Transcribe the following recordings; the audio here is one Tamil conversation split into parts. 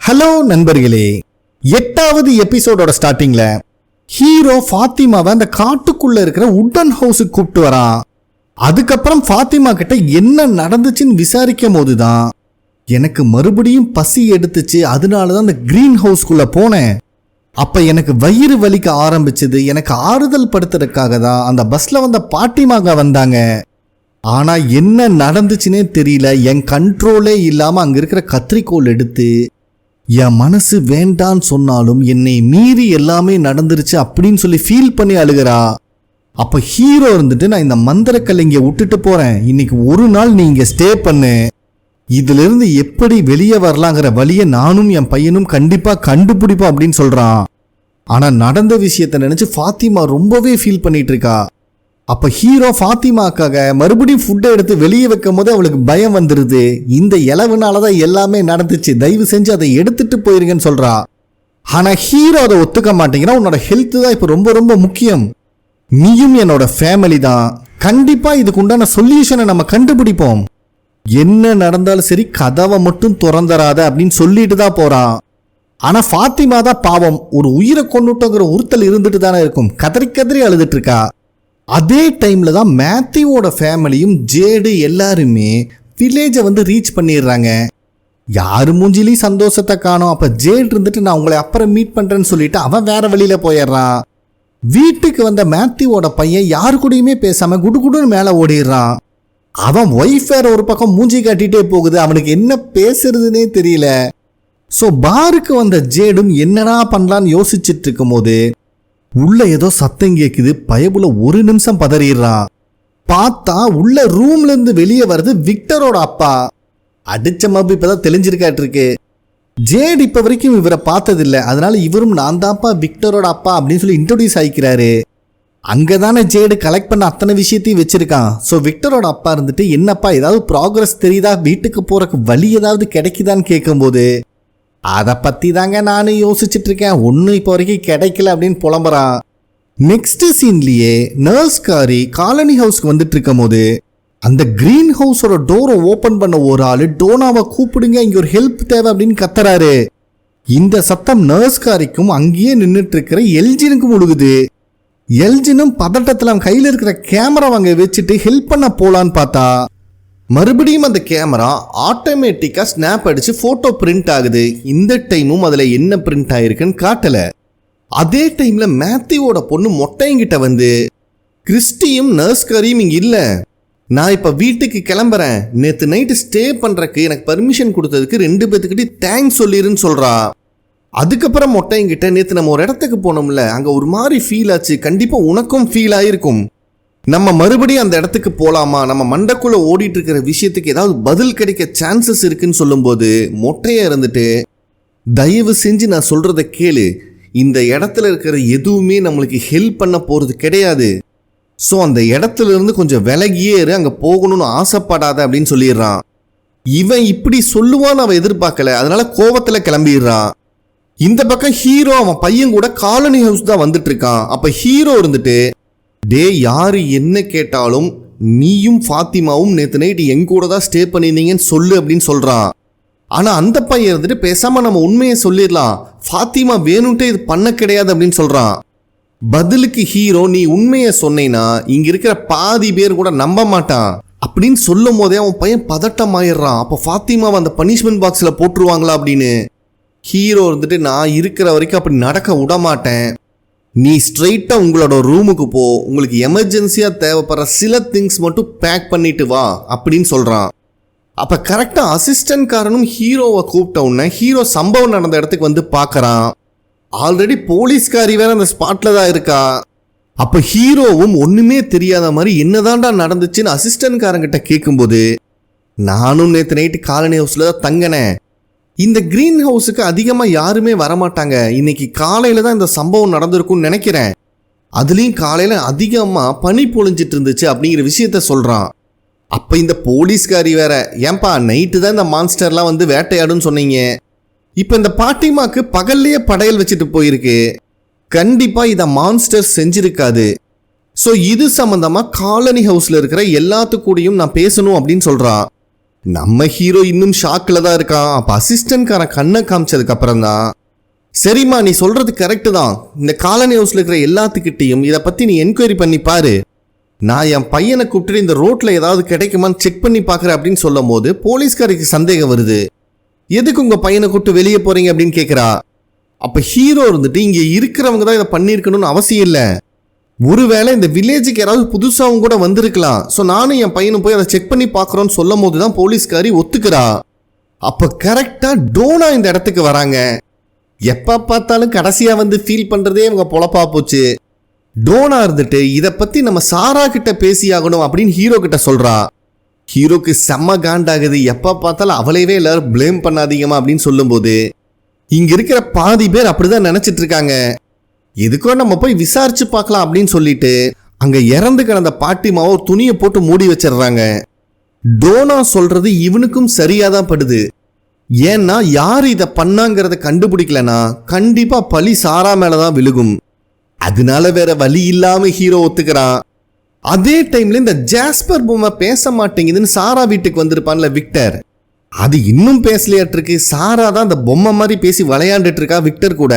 ஹலோ நண்பர்களே, 8வது எபிசோடோட ஸ்டார்டிங்ல ஹீரோ ஃபாத்திமாவை அந்த காட்டுக்குள்ள இருக்கிற உட்டன் ஹவுஸுக்கு கூப்பிட்டு வரான். அதுக்கப்புறம் ஃபாத்திமா கிட்ட என்ன நடந்துச்சுன்னு விசாரிக்கும் போதுதான் எனக்கு மறுபடியும் பசி எடுத்துச்சு, அதனாலதான் அந்த கிரீன் ஹவுஸ்குள்ள போனேன். அப்ப எனக்கு வயிறு வலிக்க ஆரம்பிச்சது. எனக்கு ஆறுதல் படுத்துறதுக்காக தான் அந்த பஸ்ல வந்த பாட்டிமாக வந்தாங்க. ஆனா என்ன நடந்துச்சுன்னே தெரியல. என் கண்ட்ரோலே இல்லாம அங்க இருக்கிற கத்திரிக்கோல் எடுத்து என் மனசு வேண்டான்னு சொன்னாலும் என்னை மீறி எல்லாமே நடந்துருச்சு அப்படின்னு சொல்லி ஃபீல் பண்ணி அழுகிறா. அப்ப ஹீரோ இருந்துட்டு, நான் இந்த மந்திரக்கல்லை இங்க விட்டுட்டு போறேன், இன்னைக்கு ஒரு நாள் நீ இங்க ஸ்டே பண்ணு, இதுல இருந்து எப்படி வெளியே வரலாங்கிற வழியை நானும் என் பையனும் கண்டிப்பா கண்டுபிடிப்போம் அப்படின்னு சொல்றான். ஆனா நடந்த விஷயத்த நினைச்சு ஃபாத்திமா ரொம்பவே ஃபீல் பண்ணிட்டு இருக்கா. அப்ப ஹீரோ ஃபாத்திமாக்காக மறுபடியும் ஃபுட்டை எடுத்து வெளியே வைக்கும் போது அவளுக்கு பயம் வந்துருது. இந்த இளவுனாலதான் எல்லாமே நடந்துச்சு, தயவு செஞ்சு அதை எடுத்துட்டு போயிருங்கன்னு சொல்றா. ஆனா ஹீரோ அதை ஒத்துக்க மாட்டேங்கிறான். உன்னோட ஹெல்த் தான் இப்ப ரொம்ப ரொம்ப முக்கியம், நீயும் என்னோட ஃபேமிலி தான், கண்டிப்பா இதுக்கு உண்டான சொல்யூஷனை நம்ம கண்டுபிடிப்போம், என்ன நடந்தாலும் சரி கதவை மட்டும் திறந்துராத அப்படின்னு சொல்லிட்டு தான் போறான். ஆனா ஃபாத்திமா தான் பாவம், ஒரு உயிரை கொண்டுட்டோங்கிற உறுத்தல் இருந்துட்டு தானே இருக்கும், கதறி கதறி அழுதுட்டு இருக்கா. அதே டைம்ல தான் மேத்யூவோட ஃபேமிலியும் ஜேடு எல்லாருமே வில்லேஜை வந்து ரீச் பண்ணிடுறாங்க. யாரு மூஞ்சிலையும் சந்தோஷத்தை காணோம். அப்ப ஜேடு இருந்துட்டு, நான் உங்களை அப்புறம் மீட் பண்றேன்னு சொல்லிட்டு அவன் வேற வழியில போயிடுறான். வீட்டுக்கு வந்த மேத்யூவோட பையன் யாரு கூடயுமே பேசாம குடுகுடுன்னு மேல ஓடிடுறான். அவன் ஒய்ஃப் வேற ஒரு பக்கம் மூஞ்சி காட்டிட்டே போகுது, அவனுக்கு என்ன பேசுறதுன்னே தெரியல. சோ பாருக்கு வந்த ஜேடும் என்னடா பண்ணலான்னு யோசிச்சுட்டு இருக்கும் போது உள்ள ஏதோ சத்தம் கேக்குது. பயபுல ஒரு நிமிஷம் பதறிடுறான். பார்த்தா உள்ள ரூம்ல இருந்து வெளியே வருது விக்டரோட அப்பா. அடிச்ச மப்பு இப்பதான் தெளிஞ்சிருக்காட்டு இருக்கு. ஜேட் இப்ப வரைக்கும் இவரை பார்த்ததில்லை, அதனால இவரும் நான் தான்ப்பா விக்டரோட அப்பா அப்படின்னு சொல்லி இன்ட்ரோடியூஸ் ஆகிக்கிறாரு. அங்கதானே ஜேடு கலெக்ட் பண்ண அத்தனை விஷயத்தையும் வச்சிருக்கான். ஸோ விக்டரோட அப்பா இருந்துட்டு, என்னப்பா ஏதாவது ப்ராக்ரஸ் தெரியுதா, வீட்டுக்கு போறக்கு வழி ஏதாவது கிடைக்குதான்னு கேட்கும்போது, அதை பத்தி தாங்க நானும் யோசிச்சுட்டு இருக்கேன், ஒன்னும் இப்போ வரைக்கும் கிடைக்கல அப்படின்னு புலம்புறான். நெக்ஸ்ட் சீன்லயே நர்ஸ்காரி காலனி ஹவுஸ்க்கு வந்துட்டு இருக்கும் போது அந்த கிரீன் ஹவுஸோட டோரை ஓபன் பண்ண ஒரு ஆளு, டோனாவை கூப்பிடுங்க, இங்க ஒரு ஹெல்ப் தேவை அப்படின்னு கத்துறாரு. இந்த சத்தம் நர்ஸ்காரிக்கும் அங்கேயே நின்றுட்டு இருக்கிற எல்ஜினுக்கும் முழுகுது. எல்ஜினும் பதட்டத்தில் அவன் கையில் இருக்கிற கேமரா அங்கே வச்சுட்டு ஹெல்ப் பண்ண போலான்னு பார்த்தா மறுபடியும் அந்த கேமரா ஆட்டோமேட்டிக்கா ஸ்னாப் அடிச்சு போட்டோ பிரிண்ட் ஆகுது. இந்த டைமும் அதுல என்ன பிரிண்ட் ஆயிருக்குன்னு காட்டல. அதே டைம்ல மேத்யூவோட பொண்ணு மொட்டையங்கிட்ட வந்து, கிறிஸ்டியும் நர்ஸ்காரியும் இங்க இல்ல, நான் இப்ப வீட்டுக்கு கிளம்புறேன், நேத்து நைட்டு ஸ்டே பண்றதுக்கு எனக்கு பர்மிஷன் கொடுத்ததுக்கு 2 பேத்துக்கிட்டே தேங்க்ஸ் சொல்லிருன்னு சொல்றா. அதுக்கப்புறம் மொட்டையங்கிட்ட, நேத்து நம்ம ஒரு இடத்துக்கு போனோம்ல, அங்க ஒரு மாதிரி ஃபீல் ஆச்சு, கண்டிப்பா உனக்கும் ஃபீல் ஆயிருக்கும், நம்ம மறுபடியும் அந்த இடத்துக்கு போலாமா, நம்ம மண்டக்குள்ள ஓடிட்டு இருக்கிற விஷயத்துக்கு ஏதாவது பதில் கிடைக்க சான்சஸ் இருக்குன்னு சொல்லும்போது மொட்டையா இருந்துட்டு, தயவு செஞ்சு நான் சொல்றத கேளு, இந்த இடத்துல இருக்கிற எதுவுமே நம்மளுக்கு ஹெல்ப் பண்ண போறது கிடையாது, ஸோ அந்த இடத்துல இருந்து கொஞ்சம் விலகியே இரு, அங்க போகணும்னு ஆசைப்படாத அப்படின்னு சொல்லிடுறான். இவன் இப்படி சொல்லுவான்னு அவன் எதிர்பார்க்கல, அதனால கோவத்துல கிளம்பிடுறான். இந்த பக்கம் ஹீரோ அவன் பையன் கூட காலனி ஹவுஸ் தான் வந்துட்டு இருக்கான். அப்ப ஹீரோ இருந்துட்டு, டே யாரு என்ன கேட்டாலும் நீயும் ஃபாத்திமாவும் நேற்று நைட்டு எங்க கூட தான் ஸ்டே பண்ணியிருந்தீங்கன்னு சொல்லு அப்படின்னு சொல்றான். ஆனா அந்த பையன் இருந்துட்டு, பேசாம நம்ம உண்மையை சொல்லிடலாம், ஃபாத்திமா வேணும்ட்டே இது பண்ண கிடையாது அப்படின்னு சொல்றான். பதிலுக்கு ஹீரோ, நீ உண்மையை சொன்னேன்னா இங்க இருக்கிற பாதி பேர் கூட நம்ப மாட்டான் அப்படின்னு சொல்லும் போதே அவன் பையன் பதட்டம் ஆயிடுறான். அப்போ ஃபாத்திமாவை அந்த பனிஷ்மெண்ட் பாக்ஸ்ல போட்டுருவாங்களா அப்படின்னு. ஹீரோ இருந்துட்டு, நான் இருக்கிற வரைக்கும் அப்படி நடக்க விட மாட்டேன், நீ ஸ்ட்ரெயிட்டா உங்களோட ரூமுக்கு போ, உங்களுக்கு எமர்ஜென்சியா தேவைப்படுற சில திங்ஸ் மட்டும் பேக் பண்ணிட்டு வா அப்படின்னு சொல்றான். அப்ப கரெக்டா அசிஸ்டன்ட் காரனும் ஹீரோவை கூப்பிட்ட உடனே ஹீரோ சம்பவம் நடந்த இடத்துக்கு வந்து பாக்குறான். ஆல்ரெடி போலீஸ்காரி வேற அந்த ஸ்பாட்ல தான் இருக்கா. அப்ப ஹீரோவும் ஒண்ணுமே தெரியாத மாதிரி என்னதான்டா நடந்துச்சுன்னு அசிஸ்டன்ட் காரங்கிட்ட கேட்கும்போது, நானும் நேற்று நைட்டு காலனி ஹவுஸ்ல தான் தங்கினேன், இந்த கிரீன் ஹவுஸுக்கு அதிகமா யாருமே வரமாட்டாங்க, இன்னைக்கு காலையில தான் இந்த சம்பவம் நடந்திருக்கும்னு நினைக்கிறேன், அதுலயும் காலையில அதிகமா பனி பொழிஞ்சிட்டு இருந்துச்சு அப்படிங்கிற விஷயத்த சொல்றான். அப்ப இந்த போலீஸ்காரி வேற, ஏன்பா நைட்டு தான் இந்த மான்ஸ்டர்லாம் வந்து வேட்டையாடுன்னு சொன்னீங்க, இப்ப இந்த பாட்டிமாக்கு பகல்லையே படையல் வச்சுட்டு போயிருக்கு, கண்டிப்பா இத மான்ஸ்டர் செஞ்சிருக்காது, ஸோ இது சம்பந்தமா காலனி ஹவுஸ்ல இருக்கிற எல்லாத்துக்கூடையும் நான் பேசணும் அப்படின்னு சொல்றான். நம்ம ஹீரோ இன்னும் ஷாக்கில் தான் இருக்கான். அப்போ அசிஸ்டன்ட்காரன் கண்ணை காமிச்சதுக்கு அப்புறம் தான், சரிம்மா நீ சொல்றது கரெக்டு தான், இந்த காலனி ஹவுஸ்ல இருக்கிற எல்லாத்துக்கிட்டையும் இதை பத்தி நீ என்கொயரி பண்ணி பாரு, நான் என் பையனை கூப்பிட்டு இந்த ரோட்ல ஏதாவது கிடைக்குமான்னு செக் பண்ணி பார்க்குறேன் அப்படின்னு சொல்லும் போது போலீஸ்காரிக்கு சந்தேகம் வருது. எதுக்கு உங்க பையனை கூப்பிட்டு வெளியே போறீங்க அப்படின்னு கேட்குறா. அப்போ ஹீரோ இருந்துட்டு இங்கே இருக்கிறவங்க தான் இதை பண்ணியிருக்கணும்னு அவசியம் இல்லை, ஒருவேளை இந்த வில்லேஜுக்கு யாராவது புதுசாகவும் கூட வந்திருக்கலாம், ஸோ நானும் என் பையனும் போய் அதை செக் பண்ணி பார்க்குறோன்னு சொல்லும் போது தான் போலீஸ்காரி ஒத்துக்கிறா. அப்போ கரெக்டாக டோனா இந்த இடத்துக்கு வராங்க. எப்போ பார்த்தாலும் கடைசியாக வந்து ஃபீல் பண்ணுறதே இவங்க பொழப்பா போச்சு. டோனா இருந்துட்டு இதை பற்றி நம்ம சாரா கிட்ட பேசி ஆகணும் அப்படின்னு ஹீரோ கிட்ட சொல்கிறா. ஹீரோக்கு செம்ம காண்டாகுது. எப்போ பார்த்தாலும் அவளையவே எல்லாரும் பிளேம் பண்ணாதீங்கம்மா அப்படின்னு சொல்லும்போது இங்கே இருக்கிற பாதி பேர் அப்படிதான் நினச்சிட்டு இருக்காங்க. எதுக்கோ நம்ம போய் விசாரிச்சு பார்க்கலாம் அப்படின்னு சொல்லிட்டு அங்கே இறந்து கிடந்த பாட்டிமாவை ஒரு துணியை போட்டு மூடி வச்சிடுறாங்க. டோனா சொல்றது இவனுக்கும் சரியாக தான் படுது. ஏன்னா யார் இதை பண்ணாங்கிறத கண்டுபிடிக்கலனா கண்டிப்பாக பழி சாரா மேலே தான் விழுகும். அதனால வேற வழி இல்லாமல் ஹீரோ ஒத்துக்கிறான். அதே டைம்ல இந்த ஜாஸ்பர் பொம்மை பேச மாட்டேங்குதுன்னு சாரா வீட்டுக்கு வந்திருப்பான்ல விக்டர், அது இன்னும் பேசலையாட்டு இருக்கு. சாரா தான் அந்த பொம்மை மாதிரி பேசி விளையாண்டுட்டு இருக்கா விக்டர் கூட.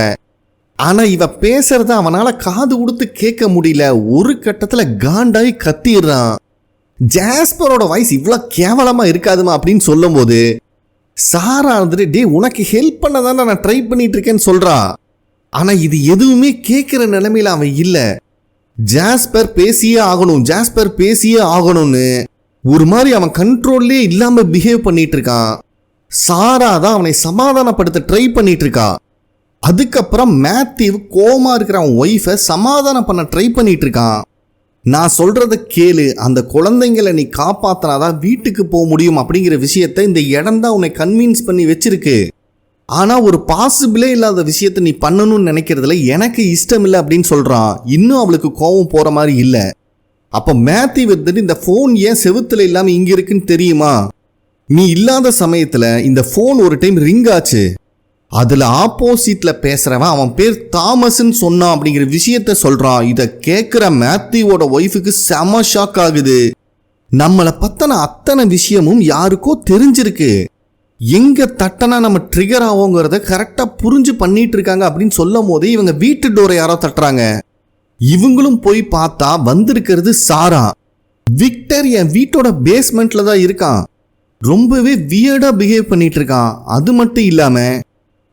ஆனா இவ பேசுறத அவனால காது கொடுத்து கேட்க முடியல. ஒரு கட்டத்துல காண்டாய் கத்திடுறான். ஜாஸ்பரோட வாய்ஸ் இவ்வளவு கேவலமா இருக்காதுமா அப்படின்னு சொல்லும் போது சாரா வந்துட்டு டே உனக்கு ஹெல்ப் பண்ண தானே நான் ட்ரை பண்ணிட்டு இருக்கேன்னு சொல்றா. ஆனா இது எதுவுமே கேட்கிற நிலைமையில அவன் இல்லை. ஜாஸ்பர் பேசியே ஆகணும், ஜாஸ்பர் பேசியே ஆகணும்னு ஒரு மாதிரி அவன் கண்ட்ரோல்லே இல்லாம பிஹேவ் பண்ணிட்டு இருக்கான். சாரா தான் அவனை சமாதானப்படுத்த ட்ரை பண்ணிட்டு இருக்கா. அதுக்கப்புறம் மேத்யூ கோமா இருக்கிற அவன் ஒய்ஃபை சமாதானம் பண்ண ட்ரை பண்ணிட்டு இருக்கான். நான் சொல்றத கேளு, அந்த குழந்தைங்களை நீ காப்பாத்தினாதான் வீட்டுக்கு போக முடியும் அப்படிங்கிற விஷயத்த இந்த இடம் தான் உன்னை கன்வின்ஸ் பண்ணி வச்சிருக்கு. ஆனா ஒரு பாசிபிளே இல்லாத விஷயத்த நீ பண்ணணும்னு நினைக்கிறதுல எனக்கு இஷ்டம் இல்லை அப்படின்னு சொல்றான். இன்னும் அவளுக்கு கோபம் போற மாதிரி இல்லை. அப்ப மேத்யூ வந்துட்டு இந்த போன் ஏன் செவுத்துல இல்லாம இங்க இருக்குன்னு தெரியுமா, நீ இல்லாத சமயத்துல இந்த போன் ஒரு டைம் ரிங் ஆச்சு, அதுல ஆப்போசிட்ல பேசுறவன் அவன் பேர் தாமஸ்ன்னு சொன்னான் அப்படிங்கிற விஷயத்த சொல்றான். இதை கேட்கிற மேத்யூவோட ஒய்ஃபுக்கு செம ஷாக் ஆகுது. நம்மளை பத்தின அத்தனை விஷயமும் யாருக்கோ தெரிஞ்சிருக்கு, எங்க தட்டனா நம்ம ட்ரிகர் ஆகுங்கிறத கரெக்டா புரிஞ்சு பண்ணிட்டு இருக்காங்க அப்படின்னு சொல்லும் போதே இவங்க வீட்டு டோரை யாரோ தட்டுறாங்க. இவங்களும் போய் பார்த்தா வந்திருக்கிறது சாரா. விக்டர் என் வீட்டோட பேஸ்மெண்ட்ல தான் இருக்கான், ரொம்பவே வியர்டா பிஹேவ் பண்ணிட்டு இருக்கான். அது மட்டும் இல்லாம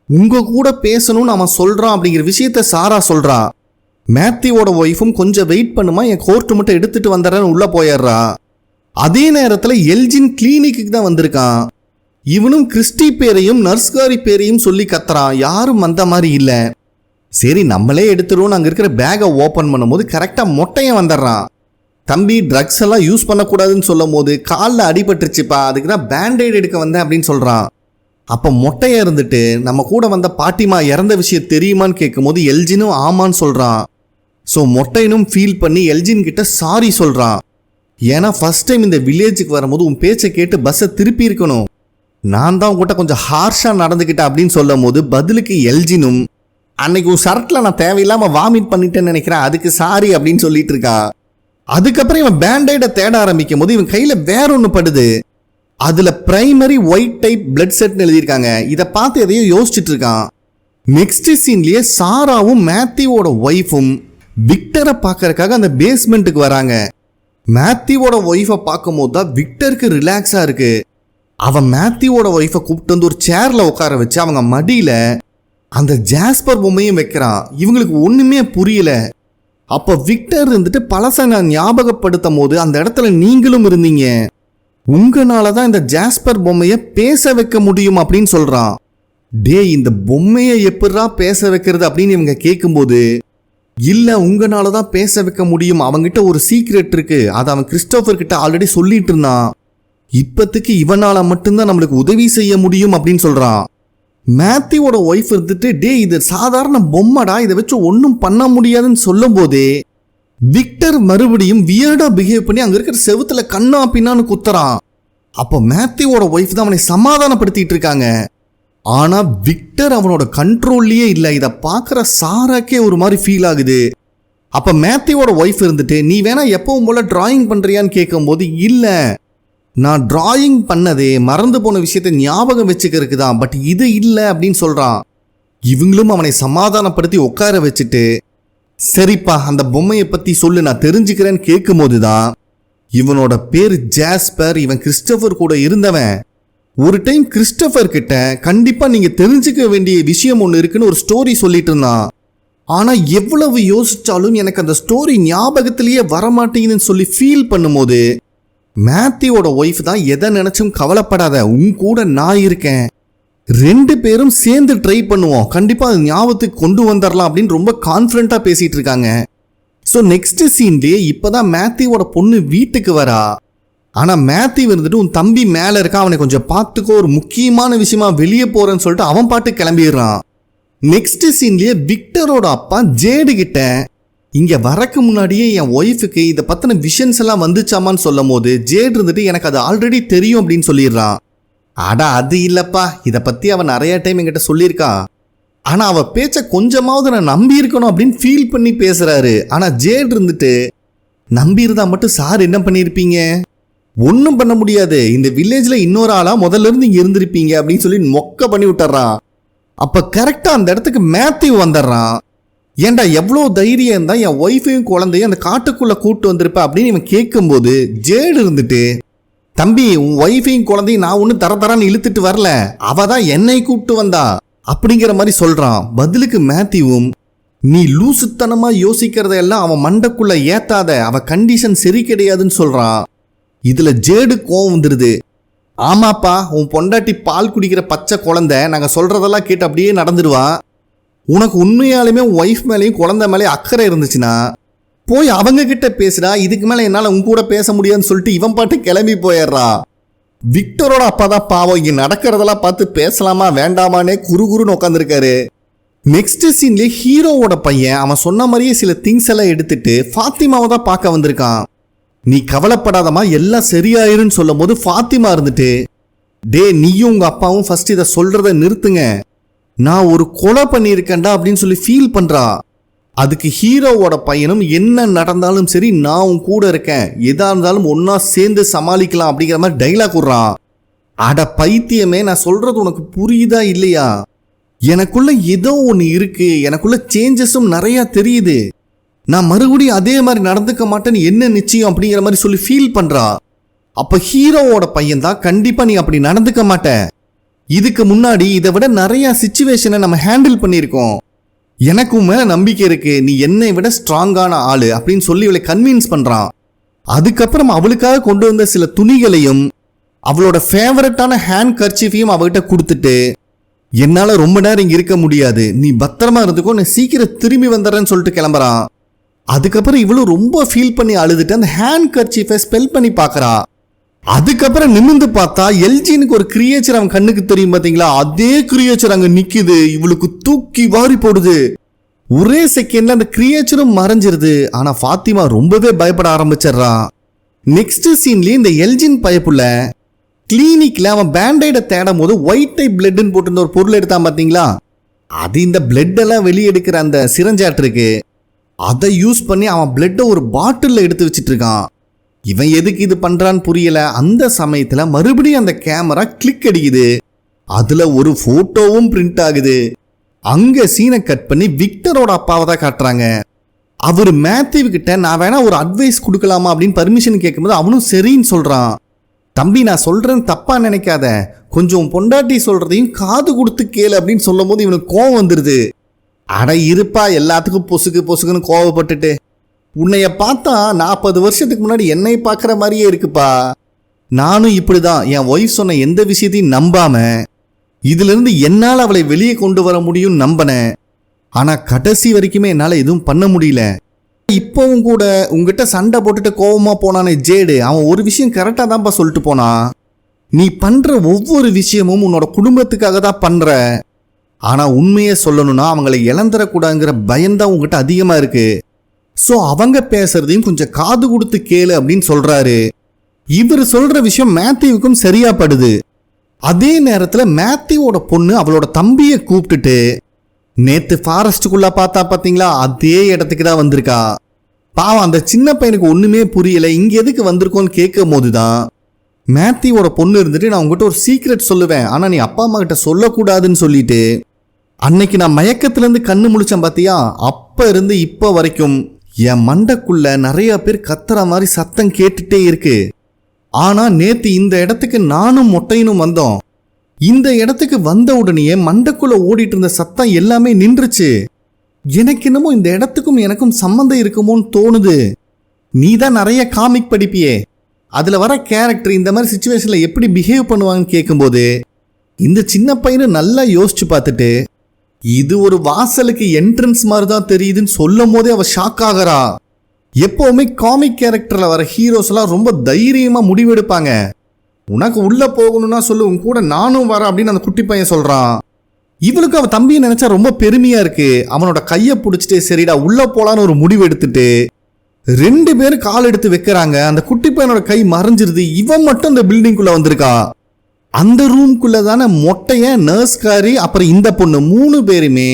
உங்க கூட பேசணும்னு அவன் சொல்றான் அப்படிங்கிற விஷயத்த சாரா சொல்றா. மேத்யூவோட ஒய்ஃபும் கொஞ்சம் வெயிட் பண்ணுமா, என் கோர்ட்டு மட்டும் எடுத்துட்டு வந்துடுறேன்னு உள்ள போயிடுறா. அதே நேரத்துல எல்ஜின் கிளினிக்கு தான் வந்திருக்கான். இவனும் கிறிஸ்டி பேரையும் நர்ஸ்காரி பேரையும் சொல்லி கத்துறான். யாரும் வந்த மாதிரி இல்லை. சரி நம்மளே எடுத்துருவோம். அங்கே இருக்கிற பேகை ஓப்பன் பண்ணும்போது கரெக்டாக மொட்டையன் வந்துடுறான். தம்பி ட்ரக்ஸ் எல்லாம் யூஸ் பண்ணக்கூடாதுன்னு சொல்லும் போது காலில் அடிபட்டுருச்சுப்பா, அதுக்கு தான் பேண்டேட் எடுக்க வந்தேன் அப்படின்னு சொல்கிறான். அப்போ மொட்டையன் இருந்துட்டு நம்ம கூட வந்த பாட்டிமா இறந்த விஷயம் தெரியுமான்னு கேட்கும்போது எல்ஜினும் ஆமான்னு சொல்கிறான். ஸோ மொட்டையனும் ஃபீல் பண்ணி எல்ஜின் கிட்ட சாரி சொல்கிறான். ஏன்னா ஃபர்ஸ்ட் டைம் இந்த வில்லேஜுக்கு வரும்போது உன் பேச்சை கேட்டு பஸ்ஸை திருப்பி இருக்கணும், நான் தான் உங்கள்கிட்ட கொஞ்சம் ஹார்ஷாக நடந்துக்கிட்டேன் அப்படின்னு சொல்லும் போது பதிலுக்கு எல்ஜினும் அன்னைக்கு உன் ஷர்ட்டில் நான் தேவையில்லாமல் வாமிட் பண்ணிட்டேன்னு நினைக்கிறேன், அதுக்கு சாரி அப்படின்னு சொல்லிட்டு இருக்கா. அதுக்கப்புறம் இவன் பேண்டைடை தேட ஆரம்பிக்கும் போது இவன் கையில் வேற ஒன்று படுது. அதில் பிரைமரி ஒயிட் டைப் பிளட் செட்னு எழுதியிருக்காங்க. இதை பார்த்து எதையோ யோசிச்சுட்டு இருக்கான். நெக்ஸ்ட் சீன்லேயே சாராவும் மேத்யூவோட ஒய்ஃபும் விக்டரை பார்க்கறதுக்காக அந்த பேஸ்மெண்ட்டுக்கு வராங்க. மேத்யூவோட ஒய்ஃபை பார்க்கும்போது தான் விக்டருக்கு ரிலாக்ஸாக இருக்கு. அவன் மேத்யூவோட ஒய்ஃபை கூப்பிட்டு வந்து ஒரு சேர்ல உட்கார வச்சு அவங்க மடியில அந்த ஜாஸ்பர் பொம்மையும் வைக்கிறான். இவங்களுக்கு ஒண்ணுமே புரியல. அப்ப விக்டர் இருந்துட்டு பழச நான் ஞாபகப்படுத்தும் போது அந்த இடத்துல நீங்களும் இருந்தீங்க, உங்களாலதான் இந்த ஜாஸ்பர் பொம்மைய பேச வைக்க முடியும் அப்படின்னு சொல்றான். டே இந்த பொம்மையை எப்படா பேச வைக்கிறது அப்படின்னு இவங்க கேட்கும்போது இல்ல உங்களாலதான் பேச வைக்க முடியும், அவங்கிட்ட ஒரு சீக்ரெட் இருக்கு, அதை அவன் கிறிஸ்டோபர் கிட்ட ஆல்ரெடி சொல்லிட்டு இருந்தான், இப்பத்துக்கு இவனால மட்டும்தான் நம்மளுக்கு உதவி செய்ய முடியும் அப்படின்னு சொல்றான். மேத்யூவோட ஒய்ஃப் இருந்துட்டு டே இது சாதாரண பொம்மைடா, இதை வச்சு ஒன்றும் பண்ண முடியாதுன்னு சொல்லும் போதே விக்டர் மறுபடியும் வியர்டா பிஹேவ் பண்ணி அங்க இருக்கிற செவுத்துல கண்ணா பின்னான்னு குத்துறான். அப்போ மேத்யூவோட ஒய்ஃப் தான் அவனை சமாதானப்படுத்திட்டு இருக்காங்க. ஆனா விக்டர் அவனோட கண்ட்ரோல்லையே இல்லை. இதை பார்க்குற சாராக்கே ஒரு மாதிரி ஃபீல் ஆகுது. அப்ப மேத்யூவோட ஒய்ஃப் இருந்துட்டு நீ வேணா எப்பவும் போல டிராயிங் பண்றியான்னு கேட்கும் போது இல்ல நான் டிராயிங் பண்ணதே மறந்து போன விஷயத்தை ஞாபகம் வச்சுக்கிறதுக்கு தான், பட் இது இல்லை அப்படின்னு சொல்கிறான். இவங்களும் அவனை சமாதானப்படுத்தி உட்கார வச்சுட்டு, சரிப்பா அந்த பொம்மையை பற்றி சொல்லு நான் தெரிஞ்சுக்கிறேன்னு கேட்கும் போது தான் இவனோட பேர் ஜாஸ்பர், இவன் கிறிஸ்டோபர் கூட இருந்தவன். ஒரு டைம் கிறிஸ்டோபர் கிட்ட கண்டிப்பாக நீங்கள் தெரிஞ்சுக்க வேண்டிய விஷயம் ஒன்று இருக்குன்னு ஒரு ஸ்டோரி சொல்லிட்டு இருந்தான். ஆனால் எவ்வளவு யோசித்தாலும் எனக்கு அந்த ஸ்டோரி ஞாபகத்திலேயே வரமாட்டேங்குதுன்னு சொல்லி ஃபீல் பண்ணும்போது, மேத்யூவோட ஒய்ஃப் தான் எதை நினச்சும் கவலைப்படாத, உன் கூட நான் இருக்கேன், 2 பேரும் சேர்ந்து ட்ரை பண்ணுவோம், கண்டிப்பாக அது ஞாபகத்துக்கு கொண்டு வந்துடலாம் அப்படின்னு ரொம்ப கான்ஃபிடண்ட்டாக பேசிகிட்டு இருக்காங்க. ஸோ நெக்ஸ்ட் சீன்லேயே இப்போ தான் மேத்யூவோட பொண்ணு வீட்டுக்கு வரா. ஆனால் மேத்யூ இருந்துட்டு உன் தம்பி மேலே இருக்கான், அவனை கொஞ்சம் பார்த்துக்கோ, ஒரு முக்கியமான விஷயமா வெளியே போகிறேன்னு சொல்லிட்டு அவன் பாட்டு கிளம்பிடுறான். நெக்ஸ்ட் சீன்லேயே விக்டரோட அப்பா ஜேடு கிட்ட இங்கே வரக்கு முன்னாடியே என் ஒய்ஃபுக்கு இதை பற்றின விஷன்ஸ் எல்லாம் வந்துச்சாமான்னு சொல்லும் போது ஜேடு இருந்துட்டு எனக்கு அது ஆல்ரெடி தெரியும் அப்படின்னு சொல்லிடுறான். அடா அது இல்லைப்பா, இதை பற்றி அவன் நிறைய டைம் என்கிட்ட சொல்லியிருக்கா, ஆனால் அவள் பேச்சை கொஞ்சமாவது நான் நம்பி இருக்கணும் அப்படின்னு ஃபீல் பண்ணி பேசுகிறாரு. ஆனால் ஜேடு இருந்துட்டு நம்பி இருந்தா மட்டும் சார் என்ன பண்ணியிருப்பீங்க, ஒன்றும் பண்ண முடியாது, இந்த வில்லேஜில் இன்னொரு ஆளாக முதல்ல இருந்து இங்கே இருந்திருப்பீங்க அப்படின்னு சொல்லி மொக்க பண்ணி விட்டுறான். அப்போ கரெக்டாக அந்த இடத்துக்கு மேத்யூ வந்துடுறான். ஏன்டா எவ்வளோ தைரியம் இருந்தால் என் ஒய்ஃபையும் குழந்தையும் அந்த காட்டுக்குள்ளே கூப்பிட்டு வந்திருப்ப அப்படின்னு இவன் கேட்கும்போது ஜேடு இருந்துட்டு, தம்பி உன் ஒய்ஃபையும் குழந்தையும் நான் ஒன்றும் தரன்னு இழுத்துட்டு வரல, அவ தான் என்னை கூப்பிட்டு வந்தா அப்படிங்கிற மாதிரி சொல்கிறான். பதிலுக்கு மேத்யூவும், நீ லூசுத்தனமாக யோசிக்கிறதையெல்லாம் அவன் மண்டைக்குள்ளே ஏத்தாத, அவன் கண்டிஷன் சரி கிடையாதுன்னு சொல்கிறான். இதில் ஜேடு கோவம் வந்துடுது. ஆமாப்பா உன் பொண்டாட்டி பால் குடிக்கிற பச்சை குழந்தை, நாங்கள் சொல்கிறதெல்லாம் கேட்டு அப்படியே நடந்துடுவான், உனக்கு உண்மையாலுமே உன் ஒய்ஃப் மேலேயும் குழந்தை மேலேயும் அக்கறை இருந்துச்சுன்னா போய் அவங்க கிட்ட பேசுடா, இதுக்கு மேலே என்னால் உங்க கூட பேச முடியாதுன்னு சொல்லிட்டு இவன் பாட்டு கிளம்பி போயிடுறா. விக்டரோட அப்பா தான் பாவம் இங்கே நடக்கிறதெல்லாம் பார்த்து பேசலாமா வேண்டாமானே குறுகுறுன்னு உட்காந்துருக்காரு. நெக்ஸ்ட் சீன்லேயே ஹீரோவோட பையன் அவன் சொன்ன மாதிரியே சில திங்ஸ் எல்லாம் எடுத்துட்டு ஃபாத்திமாவை தான் பார்க்க வந்திருக்கான். நீ கவலைப்படாதமா எல்லாம் சரியாயிருன்னு சொல்லும் போது ஃபாத்திமா இருந்துட்டு, டே நீயும் உங்க அப்பாவும் ஃபர்ஸ்ட் இதை சொல்றத நிறுத்துங்க, நான் ஒரு கொலை பண்ணியிருக்கேன்டா அப்படின்னு சொல்லி ஃபீல் பண்றா. அதுக்கு ஹீரோவோட பையனும் என்ன நடந்தாலும் சரி நான் உன் கூட இருக்கேன், எதா இருந்தாலும் ஒன்னா சேர்ந்து சமாளிக்கலாம் அப்படிங்கிற மாதிரி டைலாக் விடுறான். அட பைத்தியமே, நான் சொல்றது உனக்கு புரியுதா இல்லையா, எனக்குள்ள ஏதோ ஒன்று இருக்கு, எனக்குள்ள சேஞ்சஸும் நிறைய தெரியுது, நான் மறுபடியும் அதே மாதிரி நடந்துக்க மாட்டேன்னு என்ன நிச்சயம் அப்படிங்கிற மாதிரி சொல்லி ஃபீல் பண்றா. அப்ப ஹீரோவோட பையன் தான் கண்டிப்பா நீ அப்படி நடந்துக்க மாட்ட, இதுக்கு முன்னாடி இதை விட நிறைய சிச்சுவேஷனை நம்ம ஹேண்டில் பண்ணியிருக்கோம், எனக்கும் மேல நம்பிக்கை இருக்கு, நீ என்னை விட ஸ்ட்ராங்கான ஆளு அப்படின்னு சொல்லி இவளை கன்வின்ஸ் பண்றான். அதுக்கப்புறம் அவளுக்காக கொண்டு வந்த சில துணிகளையும் அவளோட ஃபேவரட்டான ஹேண்ட் கர்ச்சீஃபையும் அவகிட்ட கொடுத்துட்டு, என்னால் ரொம்ப நேரம் இங்கே இருக்க முடியாது, நீ பத்திரமா இருந்துக்கோ, நான் சீக்கிரம் திரும்பி வந்துடுறேன்னு சொல்லிட்டு கிளம்புறான். அதுக்கப்புறம் இவளும் ரொம்ப ஃபீல் பண்ணி அழுதுட்டு அந்த ஹேண்ட் கர்ச்சீஃபை ஸ்பெல் பண்ணி பார்க்குறா. அதுக்கப்புறம் நிமிந்து பார்த்தா எல்ஜினுக்கு ஒரு கிரியேச்சர் அவன் கண்ணுக்கு தெரியும் பார்த்தீங்களா, அதே கிரியேச்சர் அங்கே நிற்குது, இவளுக்கு தூக்கி வாரி போடுது. ஒரே செகண்ட்ல அந்த கிரியேச்சரும் மறைஞ்சிருது. ஆனால் ஃபாத்திமா ரொம்பவே பயப்பட ஆரம்பிச்சிடுறா. நெக்ஸ்ட் சீன்லேயே இந்த எல்ஜின் பயப்புள்ள கிளினிக்ல அவன் பேண்டைடை தேடும் போது ஒயிட் டைப் பிளட்னு போட்டு ஒரு பொருள் எடுத்தான் பார்த்தீங்களா, அது இந்த பிளட் எல்லாம் வெளியே எடுக்கிற அந்த சிரஞ்சாட் இருக்கு, அதை யூஸ் பண்ணி அவன் பிளட்டை ஒரு பாட்டிலில் எடுத்து வச்சிட்டு இருக்கான். இவன் எதுக்கு இது பண்றான்னு புரியல. அந்த சமயத்துல மறுபடியும் அந்த கேமரா கிளிக் அடிக்குது, அதுல ஒரு போட்டோவும் பிரிண்ட் ஆகுது. அங்க சீனை கட் பண்ணி விக்டரோட அப்பாவை தான் காட்டுறாங்க. அவர் மேத்யூ கிட்ட நான் வேணா ஒரு அட்வைஸ் கொடுக்கலாமா அப்படின்னு பர்மிஷன் கேட்கும்போது அவனும் சரின்னு சொல்றான். தம்பி நான் சொல்றேன்னு தப்பா நினைக்காத, கொஞ்சம் பொண்டாட்டி சொல்றதையும் காது கொடுத்து கேளு அப்படின்னு சொல்லும் போது இவனுக்கு கோவம் வந்துருது. அட இருப்பா, எல்லாத்துக்கும் பொசுக்குன்னு கோவப்பட்டுட்டு, உன்னைய பார்த்தா 40 வருஷத்துக்கு முன்னாடி என்னை பார்க்குற மாதிரியே இருக்குப்பா, நானும் இப்படிதான் என் ஒய்ஃப் சொன்ன எந்த விஷயத்தையும் நம்பாம இதிலிருந்து என்னால் அவளை வெளியே கொண்டு வர முடியும் நம்பினேன், ஆனால் கடைசி வரைக்குமே என்னால் எதுவும் பண்ண முடியல. இப்போவும் கூட உங்ககிட்ட சண்டை போட்டுட்டு கோவமா போனானே ஜேடு, அவன் ஒரு விஷயம் கரெக்டாக தான்ப்பா சொல்லிட்டு போனான், நீ பண்ற ஒவ்வொரு விஷயமும் உன்னோட குடும்பத்துக்காக தான் பண்ற, ஆனால் உண்மையே சொல்லணும்னா அவங்களை இழந்துடக்கூடாதுங்கிற பயம்தான் உங்ககிட்ட அதிகமாக இருக்கு, ஸோ அவங்க பேசுறதையும் கொஞ்சம் காது கொடுத்து கேளு அப்படின்னு சொல்றாரு. இவர் சொல்ற விஷயம் மேத்யூவுக்கும் சரியா படுது. அதே நேரத்தில் மேத்யூவோட பொண்ணு அவளோட தம்பியை கூப்பிட்டுட்டு, நேத்து ஃபாரஸ்டுக்குள்ள பார்த்தா பார்த்தீங்களா, அதே இடத்துக்கு தான் வந்திருக்கா, பாவம் அந்த சின்ன பையனுக்கு ஒண்ணுமே புரியல, இங்க எதுக்கு வந்திருக்கோன்னு கேட்கும் போதுதான் மேத்யூவோட பொண்ணு இருந்துட்டு நான் உங்ககிட்ட ஒரு சீக்ரெட் சொல்லுவேன், ஆனா நீ அப்பா அம்மா கிட்ட சொல்லக்கூடாதுன்னு சொல்லிட்டு அன்னைக்கு நான் மயக்கத்திலேருந்து கண்ணு முழிச்சேன் பாத்தியா, அப்ப இருந்து இப்ப வரைக்கும் என் மண்டைக்குள்ள நிறைய பேர் கத்துற மாதிரி சத்தம் கேட்டுட்டே இருக்கு. ஆனா நேத்து இந்த இடத்துக்கு நானும் மொட்டையனும் வந்தோம். இந்த இடத்துக்கு வந்த உடனே மண்டைக்குள்ள ஓடிட்டு இருந்த சத்தம் எல்லாமே நின்றுச்சு. எனக்கு என்னமோ இந்த இடத்துக்கும் எனக்கும் சம்பந்தம் இருக்குமோன்னு தோணுது. நீ தான் நிறைய காமிக் படிப்பியே, அதுல வர கேரக்டர் இந்த மாதிரி சிச்சுவேஷன்ல எப்படி பிஹேவ் பண்ணுவாங்கன்னு கேட்கும்போது இந்த சின்ன பையனை நல்லா யோசிச்சு பார்த்துட்டு இது ஒரு வாசலுக்கு என்ட்ரன்ஸ் மாதிரி தான் தெரியுதுன்னு சொல்லும் போதே அவ ஷாக் ஆகிறா. எப்பவுமே காமிக் கேரக்டர்ல வர ஹீரோஸ் எல்லாம் ரொம்ப தைரியமா முடிவெடுப்பாங்க. உனக்கு உள்ள போகணும்னா சொல்லு, உன் கூட நானும் வரேன் அப்படின்னு அந்த குட்டி பையன் சொல்றான். இவளுக்கு அவன் தம்பியை நினைச்சா ரொம்ப பெருமையா இருக்கு. அவனோட கையை பிடிச்சிட்டு சரிடா உள்ள போலான்னு ஒரு முடிவு எடுத்துட்டு 2 பேரும் கால் எடுத்து வைக்கிறாங்க. அந்த குட்டி பையனோட கை மறைஞ்சிருது. இவன் மட்டும் அந்த பில்டிங்குள்ள வந்திருக்கா. அந்த ரூம்குள்ள தானே மொட்டையன், நர்ஸ்காரி, அப்புறம் இந்த பொண்ணு 3 பேருமே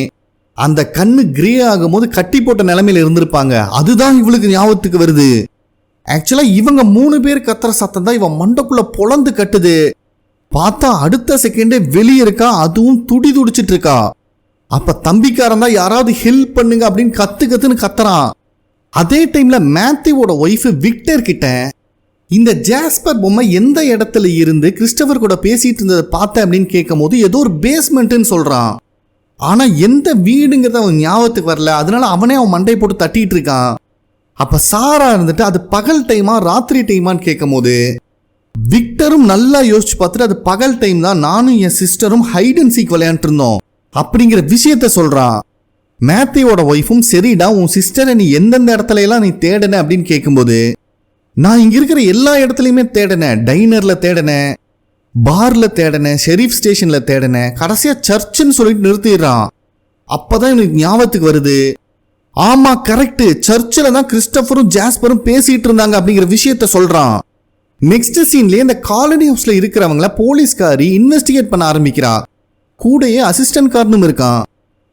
அந்த கண்ணு கிரே ஆகும் போது கட்டி போட்ட நிலைமையில இருந்திருப்பாங்க. அதுதான் இவளுக்கு ஞாபகத்துக்கு வருது. ஆக்சுவலா இவங்க 3 பேர் கத்துற சத்தம் தான் இவன் மண்டைக்குள்ள பொழந்து கட்டுது. பார்த்தா அடுத்த செகண்டே வெளியே இருக்கா, அதுவும் துடி துடிச்சிட்டு இருக்கா. அப்ப தம்பிக்காரன் தான் யாராவது ஹெல்ப் பண்ணுங்க அப்படின்னு கத்துன்னு கத்துறான். அதே டைம்ல மேத்யூவோட ஒய்ஃப் விக்டர் கிட்ட இந்த ஜாஸ்பர் பொம்மை எந்த இடத்துல இருந்து கிறிஸ்டபர் கூட பேசிட்டு இருந்ததை பார்த்தேன் அப்படின்னு கேட்கும் போது ஏதோ ஒரு பேஸ்மெண்ட்னு சொல்றான். ஆனா எந்த வீடுங்கிறத அவன் ஞாபகத்துக்கு வரல. அதனால அவனே அவன் மண்டையை போட்டு தட்டிட்டு இருக்கான். அப்ப சாரா இருந்துட்டு அது பகல் டைமா ராத்திரி டைமான்னு கேட்கும் போது விக்டரும் நல்லா யோசிச்சு பார்த்துட்டு அது பகல் டைம் தான், நானும் என் சிஸ்டரும் ஹைட் அண்ட் சீக் விளையாண்டு இருந்தோம் அப்படிங்கிற விஷயத்த சொல்றான். மேத்யூவோட ஒய்ஃபும் சரிடா உன் சிஸ்டரை நீ எந்தெந்த இடத்துல எல்லாம் நீ தேடன அப்படின்னு கேட்கும்போது நான் இங்க இருக்கிற எல்லா இடத்துலையுமே தேடினேன். டைனர்ல தேடினேன், பார்ல தேடினேன், ஷெரீஃப் ஸ்டேஷன்ல தேடினேன், கடைசியா சர்ச்சுன்னு சொல்லிட்டு நிறுத்திடுறான். அப்பதான் எனக்கு ஞாபகத்துக்கு வருது, ஆமா கரெக்ட், சர்ச்சில் தான் கிறிஸ்டபரும் ஜாஸ்பரும் பேசிட்டு இருந்தாங்க அப்படிங்கிற விஷயத்த சொல்றான். நெக்ஸ்ட் சீன்லயே இந்த காலனி ஹவுஸ்ல இருக்கிறவங்கள போலீஸ்காரி இன்வெஸ்டிகேட் பண்ண ஆரம்பிக்கிறா. கூடயே அசிஸ்டன்ட் காரனும் இருக்கான்.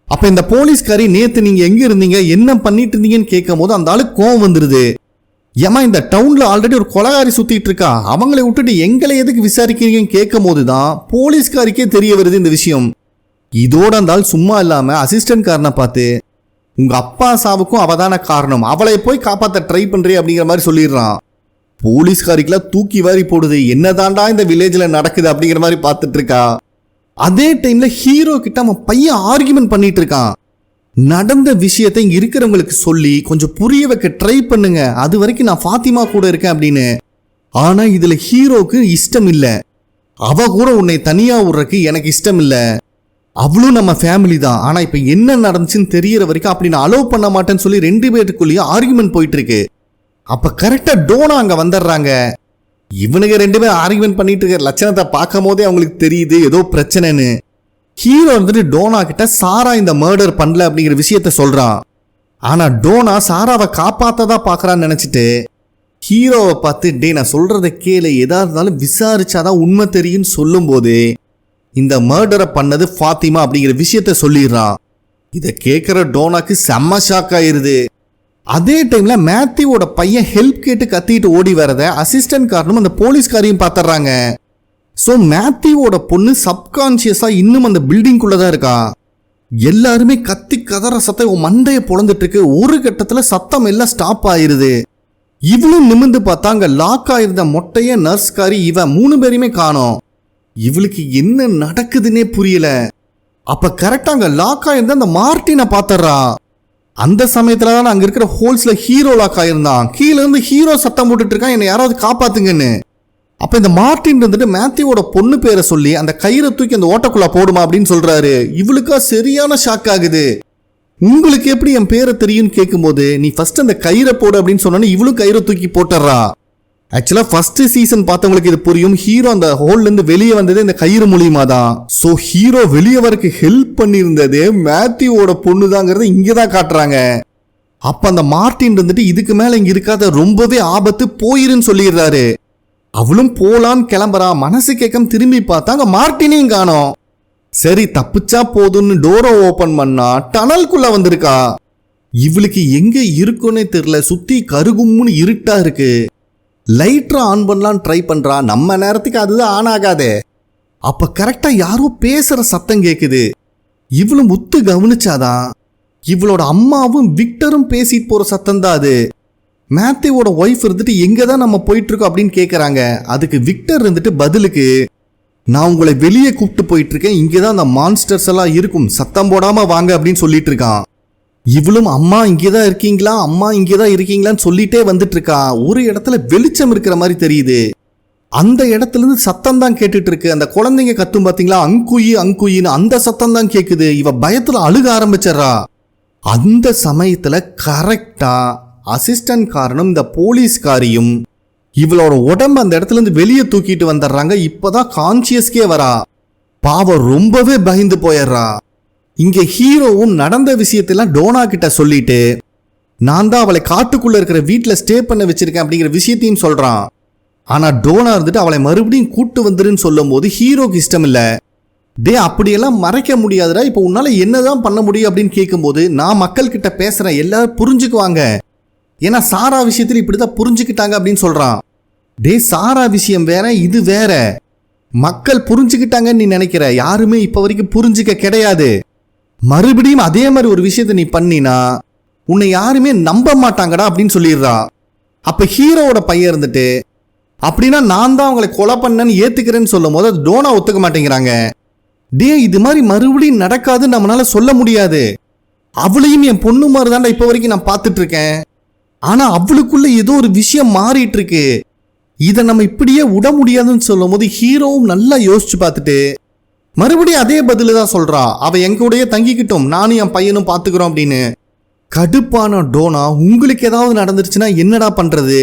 அப்ப இந்த போலீஸ்காரி நேத்து நீங்க எங்க இருந்தீங்க, என்ன பண்ணிட்டு இருந்தீங்கன்னு கேட்கும் போது அந்த ஆளு கோவம் வந்துருது. ஏமா இந்த டவுன்ல ஆல்ரெடி ஒரு கொலகாரி சுத்திட்டு இருக்கா, அவங்களை விட்டுட்டு எங்களை எதுக்கு விசாரிக்கிறீங்கன்னு கேட்கும் போதுதான் போலீஸ்காரிக்கே தெரிய வருது இந்த விஷயம். இதோட இருந்தால் சும்மா இல்லாம அசிஸ்டன்ட் காரனை பார்த்து உங்க அப்பா சாவுக்கும் அவதான காரணம், அவளை போய் காப்பாத்த ட்ரை பண்றே அப்படிங்கிற மாதிரி சொல்லிடுறான். போலீஸ்காரிக்கெல்லாம் தூக்கி வாரி போடுது. என்னதான்டா இந்த வில்லேஜ்ல நடக்குது அப்படிங்கிற மாதிரி பார்த்துட்டு இருக்கா. அதே டைம்ல ஹீரோ கிட்ட அவன் பையன் ஆர்கியூமெண்ட் பண்ணிட்டு இருக்கான். நடந்த விஷயத்தை இங்க இருக்கிறவங்களுக்கு சொல்லி கொஞ்சம் புரிய வைக்க ட்ரை பண்ணுங்க, அது வரைக்கும் நான் ஃபாத்திமா கூட இருக்கேன் அப்படின்னு. ஆனா இதுல ஹீரோக்கு இஷ்டம் இல்ல. அவ கூட உன்னை தனியா விடுறதுக்கு எனக்கு இஷ்டம் இல்ல, அவளும் நம்ம ஃபேமிலி தான். ஆனா இப்ப என்ன நடந்துச்சுன்னு தெரியற வரைக்கும் அப்படி நான் அலோவ் பண்ண மாட்டேன்னு சொல்லி 2 பேருக்குள்ளேயே ஆர்குமெண்ட் போயிட்டு இருக்கு. அப்ப கரெக்டா டோனா அங்க வந்துடுறாங்க. இவனுங்க 2 பேரும் ஆர்குமெண்ட் பண்ணிட்டு இருக்க லட்சணத்தை பார்க்கும் போதே அவங்களுக்கு தெரியுது ஏதோ பிரச்சனைன்னு. ஹீரோ வந்துட்டு டோனா கிட்ட சாரா இந்த மர்டர் பண்ணல அப்படிங்கிற விஷயத்த சொல்றான். ஆனா டோனா சாராவை காப்பாத்ததா பாக்குறான்னு நினைச்சிட்டு ஹீரோவை பார்த்து டே நான் சொல்றத கேளு, எதா இருந்தாலும் விசாரிச்சாதான் உண்மை தெரியும்னு சொல்லும் போது இந்த மர்டரை பண்ணது ஃபாத்திமா அப்படிங்கிற விஷயத்த சொல்லிடுறான். இதை கேட்கிற டோனாக்கு செம்ம ஷாக் ஆயிருது. அதே டைம்ல மேத்யூவோட பையன் ஹெல்ப் கேட்டு கத்திட்டு ஓடி வரத அசிஸ்டன்ட் காரனும் அந்த போலீஸ்காரையும் பாத்துறாங்க. ஸோ மேத்யூவோட பொண்ணு சப்கான்சியஸா இன்னும் அந்த பில்டிங்குள்ளதான் இருக்கா. எல்லாருமே கத்தி கதற சத்தம் மண்டையை பொழந்துட்டு இருக்கு. ஒரு கட்டத்துல சத்தம் எல்லாம் ஸ்டாப் ஆயிருது. இவளும் நிமிந்து பார்த்தா அங்க லாக் ஆயிருந்த மொட்டைய, நர்ஸ்காரி, இவன் 3 பேரையுமே காணோம். இவளுக்கு என்ன நடக்குதுன்னே புரியல. அப்ப கரெக்டா அங்க லாக் ஆயிருந்த அந்த மார்ட்டினை பாத்துறா. அந்த சமயத்துல தான் அங்க இருக்கிற ஹோல்ஸ்ல ஹீரோ லாக் ஆயிருந்தான். கீழே இருந்து ஹீரோ சத்தம் போட்டுட்டு இருக்கான், என்னை யாராவது காப்பாத்துங்கன்னு. அப்ப இந்த மார்ட்டின் வந்துட்டு மேத்யூவோட பொண்ணு பேரை சொல்லி அந்த கயிறை தூக்கி அந்த ஓட்டக்குள்ள போடுமா அப்படின்னு சொல்றாரு. இவளுக்கா சரியான ஷாக் ஆகுது. உங்களுக்கு எப்படி என் பேரை தெரியும்னு கேட்கும்போது நீ ஃபர்ஸ்ட் அந்த கயிறை போடு அப்படின்னு சொன்னோன்னு இவளும் கயிறை தூக்கி போட்டுறா. ஆக்சுவலா ஃபர்ஸ்ட் சீசன் பார்த்தவங்களுக்கு இது புரியும். ஹீரோ அந்த ஹோல்ல இருந்து வெளியே வந்தது இந்த கயிறு மூலியமா தான். சோ ஹீரோ வெளியே வரக்கு ஹெல்ப் பண்ணியிருந்தது மேத்யூவோட பொண்ணுதாங்கிறத இங்கதான் காட்டுறாங்க. அப்ப அந்த மார்ட்டின் வந்துட்டு இதுக்கு மேல இங்க இருக்காத, ரொம்பவே ஆபத்து, போயிருன்னு சொல்லிடுறாரு. அவளும் போலான்னு கிளம்புறா. மனசு கேட்கம் திரும்பி பார்த்தாங்க மார்ட்டினையும் காணோம். சரி தப்பிச்சா போதும்னு டோரை ஓபன் பண்ணா டனல்குள்ள வந்திருக்கா. இவளுக்கு எங்க இருக்குன்னே தெரியல. சுத்தி கருகும்னு இருட்டா இருக்கு. லைட்டரை ஆன் பண்ணலாம் ட்ரை பண்றா. நம்ம நேரத்துக்கு அதுதான் ஆன் ஆகாதே. அப்ப கரெக்டா யாரோ பேசுற சத்தம் கேக்குது. இவளும் முத்து கவனிச்சாதான் இவளோட அம்மாவும் விக்டரும் பேசிட்டு போற சத்தம் தான் அது. மேத்யூவோட ஒய்ஃப் இருந்துட்டு எங்க தான் நம்ம போயிட்டு இருக்கோம் அப்படின்னு கேட்கறாங்க. அதுக்கு விக்டர் இருந்துட்டு பதிலுக்கு, நான் உங்களை வெளியே கூப்பிட்டு போயிட்டு இருக்கேன், இங்கதான் அந்த மான்ஸ்டர்ஸ் எல்லாம் இருக்கும், சத்தம் போடாம வாங்க அப்படின்னு சொல்லிட்டு இருக்கான். இவளும் அம்மா இங்கேதான் இருக்கீங்களா, அம்மா இங்கேதான் இருக்கீங்களான்னு சொல்லிட்டே வந்துட்டு இருக்கா. ஒரு இடத்துல வெளிச்சம் இருக்கிற மாதிரி தெரியுது. அந்த இடத்துல இருந்து சத்தம் தான் கேட்டுட்டு இருக்கு. அந்த குழந்தைங்க கத்தும் பாத்தீங்களா, அங்குயி அங்குயின்னு அந்த சத்தம் தான் கேக்குது. இவ பயத்துல அழுக ஆரம்பிச்சிடறா. அந்த சமயத்துல கரெக்டா அசிஸ்டன்ட் காரனும் இந்த போலீஸ்காரியும் இவளோட உடம்பு அந்த இடத்துல இருந்து வெளியே தூக்கிட்டு வந்துடுறாங்க. இப்பதான் கான்சியஸ்கே வரா. பாவம் ரொம்பவே பயந்து போயிடுறா. இங்க ஹீரோவும் நடந்த விஷயத்தெல்லாம் டோனா கிட்ட சொல்லிட்டு, நான் தான் அவளை காட்டுக்குள்ள இருக்கிற வீட்டுல ஸ்டே பண்ண வச்சிருக்கேன் அப்படிங்கிற விஷயத்தையும் சொல்றான். ஆனா டோனா இருந்துட்டு அவளை மறுபடியும் கூட்டு வந்துருன்னு சொல்லும் போது ஹீரோக்கு இஷ்டம் இல்ல. டே அப்படியெல்லாம் மறைக்க முடியாதுடா, இப்ப உன்னால என்னதான் பண்ண முடியும் அப்படின்னு கேட்கும்போது, நான் மக்கள் கிட்ட பேசுறேன், எல்லாரும் புரிஞ்சுக்குவாங்க, ஏன்னா சாரா விஷயத்துல இப்படிதான் புரிஞ்சுக்கிட்டாங்க அப்படின்னு சொல்றான். டே சாரா விஷயம் வேற, இது வேற. மக்கள் புரிஞ்சுக்கிட்டாங்கன்னு நீ நினைக்கிற, யாருமே இப்ப வரைக்கும் புரிஞ்சுக்க கிடையாது. மறுபடியும் அதே மாதிரி ஒரு விஷயத்த நீ பண்ணினா உன்னை யாருமே நம்ப மாட்டாங்கடா அப்படின்னு சொல்லிடுறா. அப்ப ஹீரோவோட பையன் இருந்துட்டு, அப்படின்னா நான் தான் அவங்களை கொலை பண்ணேன்னு ஏத்துக்கிறேன்னு சொல்லும் போது அது டோனா ஒத்துக்க மாட்டேங்கிறாங்க. டே இது மாதிரி மறுபடியும் நடக்காதுன்னு நம்மளால சொல்ல முடியாது, அவளையும் என் பொண்ணு மாதிரி தான்டா இப்ப வரைக்கும் நான் பார்த்துட்டு இருக்கேன், ஆனா அவளுக்குள்ள ஏதோ ஒரு விஷயம் மாறிட்டு இருக்கு, இதை நம்ம இப்படியே விட முடியாதுன்னு சொல்லும் போது ஹீரோவும் நல்லா யோசிச்சு பார்த்துட்டு மறுபடியும் அதே பதில தான் சொல்றா, அவ எங்க கூடயே தங்கிக்கிட்டோம், நானும் என் பையனும் பாத்துக்கிறோம் அப்படின்னு. கடுப்பான டோனா, உங்களுக்கு ஏதாவது நடந்துருச்சுன்னா என்னடா பண்றது,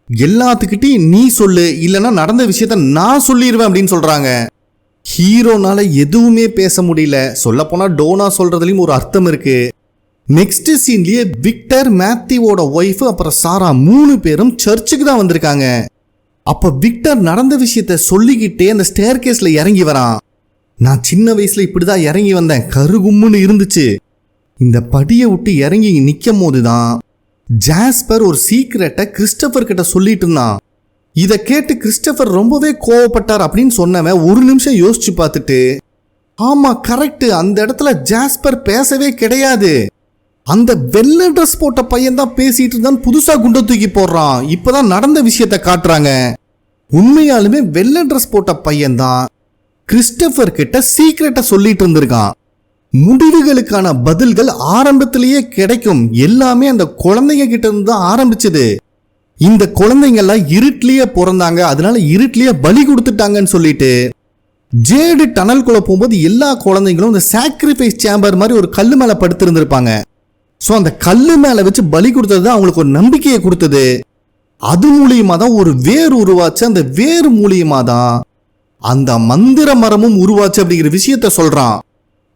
எல்லாத்துக்கிட்டையும் நீ சொல்லு, இல்லைன்னா நடந்த விஷயத்த நான் சொல்லிடுவேன் அப்படின்னு சொல்றாங்க. ஹீரோனால எதுவுமே பேச முடியல. சொல்ல போனா டோனா சொல்றதுலயும் ஒரு அர்த்தம் இருக்கு. நெக்ஸ்ட் சீன்லயே விக்டர், மேத்யூவோட ஒய்ஃப் அப்புறம் சாரா 3 பேரும் சர்ச்சுக்கு தான் வந்திருக்காங்க. அப்ப விக்டர் நடந்த விஷயத்த சொல்லிக்கிட்டே அந்த ஸ்டேர் கேஸ்ல இறங்கி வரான். நான் சின்ன வயசுல இப்படிதான் இறங்கி வந்தேன், கருகும்முன்னு இருந்துச்சு. இந்த படியை விட்டு இறங்கி நிற்கும் போதுதான் ஜாஸ்பர் ஒரு சீக்ரெட்டை கிறிஸ்டபர் கிட்ட சொல்லிட்டு இருந்தான். இதை கேட்டு கிறிஸ்டபர் ரொம்பவே கோவப்பட்டார் அப்படின்னு சொன்னவன் ஒரு நிமிஷம் யோசிச்சு பார்த்துட்டு, ஆமா கரெக்ட், அந்த இடத்துல ஜாஸ்பர் பேசவே கிடையாது, அந்த வெள்ளை ட்ரெஸ் போட்ட பையன் தான் பேசிட்டு இருந்தான், புதுசா குண்டை தூக்கி போடுறான். இப்பதான் நடந்த விஷயத்த காட்டுறாங்க. உண்மையாலுமே வெள்ளை ட்ரெஸ் போட்ட பையன் தான் கிறிஸ்டபர் கிட்ட சீக்ரெட்டை சொல்லிட்டு இருந்திருக்கான். முடிவுகளுக்கான பதில்கள் ஆரம்பத்திலேயே கிடைக்கும், எல்லாமே அந்த குழந்தைங்க கிட்ட இருந்து தான் ஆரம்பிச்சது. இந்த குழந்தைங்கெல்லாம் இருட்டிலேயே பிறந்தாங்க, அதனால இருட்டிலேயே பலி கொடுத்துட்டாங்கன்னு சொல்லிட்டு ஜேடு டனல்குள்ள போகும்போது எல்லா குழந்தைங்களும் இந்த சாக்ரிஃபைஸ் சேம்பர் மாதிரி ஒரு கல்லு மேல படுத்திருந்திருப்பாங்க. ஸோ அந்த கல்லு மேல வச்சு பலி கொடுத்தது தான் அவங்களுக்கு ஒரு நம்பிக்கையை கொடுத்தது. அது மூலியமா தான் ஒரு வேர் உருவாச்சு, அந்த வேர் மூலியமா தான் அந்த மந்திர மரமும் உருவாச்சு அப்படிங்கிற விஷயத்த சொல்றான்.